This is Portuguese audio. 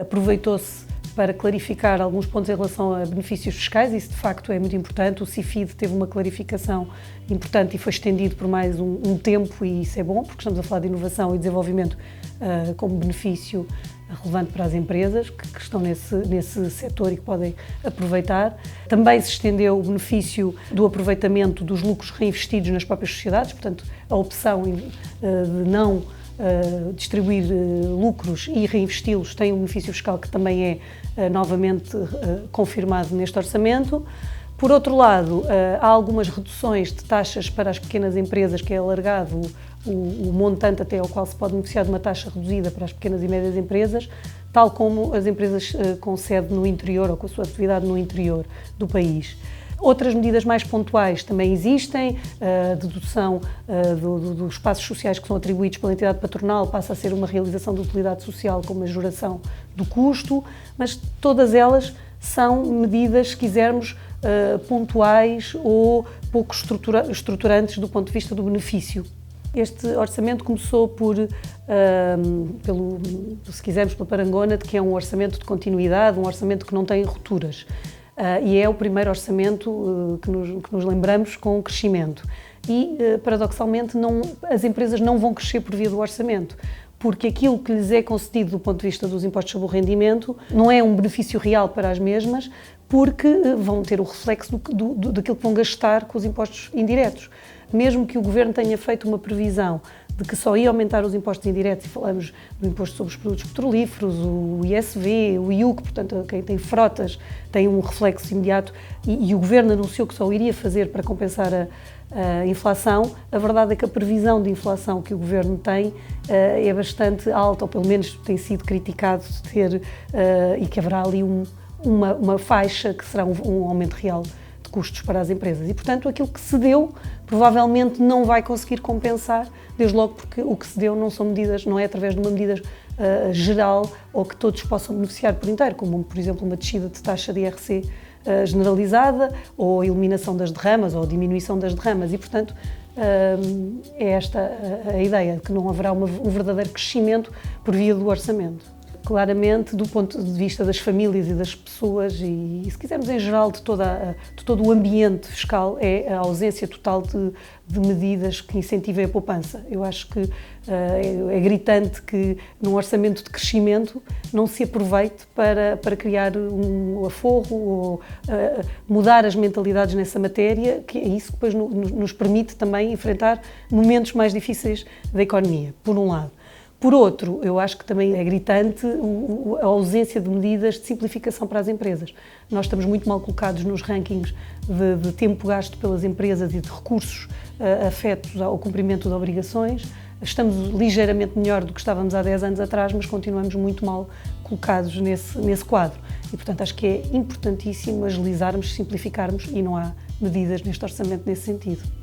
Aproveitou-se para clarificar alguns pontos em relação a benefícios fiscais, isso de facto é muito importante. O CIFID teve uma clarificação importante e foi estendido por mais um tempo, e isso é bom, porque estamos a falar de inovação e desenvolvimento como benefício relevante para as empresas que estão nesse setor e que podem aproveitar. Também se estendeu o benefício do aproveitamento dos lucros reinvestidos nas próprias sociedades, portanto, a opção de não distribuir lucros e reinvesti-los tem um benefício fiscal que também é novamente confirmado neste orçamento. Por outro lado, há algumas reduções de taxas para as pequenas empresas, que é alargado o montante até ao qual se pode beneficiar de uma taxa reduzida para as pequenas e médias empresas, tal como as empresas com sede no interior ou com a sua atividade no interior do país. Outras medidas mais pontuais também existem, a dedução dos espaços sociais que são atribuídos pela entidade patronal passa a ser uma realização de utilidade social com majoração do custo, mas todas elas são medidas, se quisermos, pontuais ou pouco estruturantes do ponto de vista do benefício. Este orçamento começou se quisermos, pela parangona de que é um orçamento de continuidade, um orçamento que não tem rupturas. E é o primeiro orçamento que nos lembramos com crescimento. E, paradoxalmente, as empresas não vão crescer por via do orçamento, porque aquilo que lhes é concedido do ponto de vista dos impostos sobre o rendimento não é um benefício real para as mesmas, porque vão ter o reflexo daquilo que vão gastar com os impostos indiretos. Mesmo que o Governo tenha feito uma previsão de que só ia aumentar os impostos indiretos, e falamos do imposto sobre os produtos petrolíferos, o ISV, o IUC, portanto, quem tem frotas tem um reflexo imediato, e o Governo anunciou que só iria fazer para compensar a inflação. A verdade é que a previsão de inflação que o Governo tem é bastante alta, ou pelo menos tem sido criticado de ter, e que haverá ali uma faixa que será um aumento real de custos para as empresas. E, portanto, aquilo que se deu provavelmente não vai conseguir compensar, desde logo porque o que se deu não são medidas, não é através de uma medida geral ou que todos possam beneficiar por inteiro, como, por exemplo, uma descida de taxa de IRC generalizada, ou a eliminação das derramas, ou a diminuição das derramas, e, portanto, é esta a ideia, de que não haverá um verdadeiro crescimento por via do orçamento. Claramente, do ponto de vista das famílias e das pessoas, e se quisermos em geral de todo o ambiente fiscal, é a ausência total de medidas que incentivem a poupança. Eu acho que é gritante que num orçamento de crescimento não se aproveite para criar um aforro ou mudar as mentalidades nessa matéria, que é isso que depois nos permite também enfrentar momentos mais difíceis da economia, por um lado. Por outro, eu acho que também é gritante a ausência de medidas de simplificação para as empresas. Nós estamos muito mal colocados nos rankings de tempo gasto pelas empresas e de recursos afetos ao cumprimento de obrigações. Estamos ligeiramente melhor do que estávamos há 10 anos atrás, mas continuamos muito mal colocados nesse quadro. E, portanto, acho que é importantíssimo agilizarmos, simplificarmos, e não há medidas neste orçamento nesse sentido.